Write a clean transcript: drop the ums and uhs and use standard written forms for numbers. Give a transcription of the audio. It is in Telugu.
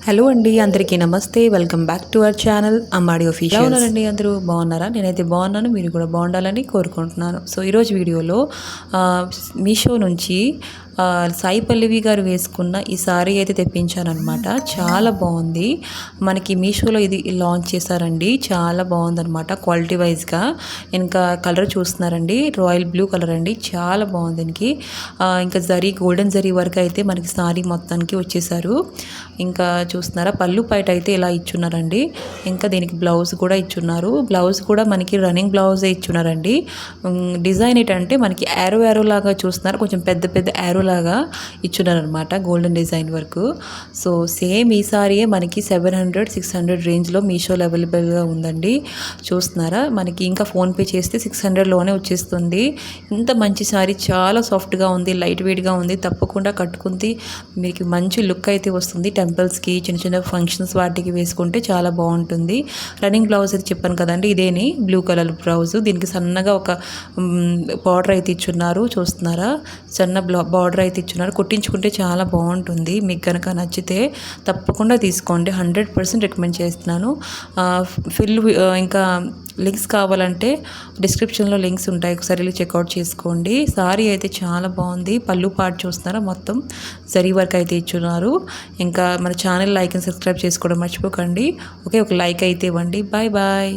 హలో అండి, అందరికీ నమస్తే. Welcome back to our channel Ammadi official. ఎలా ఉన్నారండి? అందరూ బాగున్నారా? నేనైతే బాగున్నాను, మీరు కూడా బాగుండాలని కోరుకుంటున్నాను. సో ఈరోజు వీడియోలో మీషో నుంచి సాయి పల్లవి గారు వేసుకున్న ఈ సారీ అయితే తెప్పించానమాట. చాలా బాగుంది. మనకి మీషోలో ఇది లాంచ్ చేశారండి. చాలా బాగుందన్నమాట క్వాలిటీ వైజ్గా. ఇంకా కలర్ చూస్తున్నారండి, రాయల్ బ్లూ కలర్ అండి. చాలా బాగుంది దీనికి. ఇంకా గోల్డెన్ జరీ వరకు అయితే మనకి సారీ మొత్తానికి వచ్చేసారు. ఇంకా చూస్తున్నారా, పళ్ళు పైట అయితే ఇలా ఇచ్చున్నారండి. ఇంకా దీనికి బ్లౌజ్ కూడా ఇచ్చున్నారు. బ్లౌజ్ కూడా మనకి రన్నింగ్ బ్లౌజే ఇచ్చున్నారండి. డిజైన్ ఏంటంటే మనకి యారో లాగా చూస్తున్నారు, కొంచెం పెద్ద పెద్ద యారో లాగా ఇచ్చున్నారనమాట, గోల్డెన్ డిజైన్ వరకు. సో సేమ్ ఈ సారీయే మనకి 700-600 రేంజ్లో మీషోలో అవైలబుల్గా ఉందండి. చూస్తున్నారా, మనకి ఇంకా ఫోన్పే చేస్తే 600లోనే వచ్చేస్తుంది. ఇంత మంచి సారీ, చాలా సాఫ్ట్గా ఉంది, లైట్ వెయిట్గా ఉంది. తప్పకుండా కట్టుకుంది మీకు మంచి లుక్ అయితే వస్తుంది. టెంపుల్స్కి, చిన్న చిన్న ఫంక్షన్స్ వాటికి వేసుకుంటే చాలా బాగుంటుంది. రన్నింగ్ బ్లౌజ్ అయితే చెప్పాను కదండి, ఇదేని బ్లూ కలర్ బ్లౌజ్. దీనికి సన్నగా ఒక బార్డర్ అయితే ఇచ్చున్నారు. చూస్తున్నారా, చిన్న బార్డర్ అయితే ఇచ్చున్నారు. కుట్టించుకుంటే చాలా బాగుంటుంది. మీకు కనుక నచ్చితే తప్పకుండా తీసుకోండి. 100% రికమెండ్ చేస్తున్నాను. ఇంకా లింక్స్ కావాలంటే డిస్క్రిప్షన్లో లింక్స్ ఉంటాయి, ఒకసారి వెళ్ళి చెక్అవుట్ చేసుకోండి. సారీ అయితే చాలా బాగుంది. పళ్ళు పాటు చూస్తున్నారా, మొత్తం జరీ వర్క్ అయితే ఇచ్చున్నారు. ఇంకా మన ఛానల్ లైక్ అండ్ సబ్స్క్రైబ్ చేసుకోవడం మర్చిపోకండి. ఓకే, ఒక లైక్ అయితే ఇవ్వండి. Bye bye.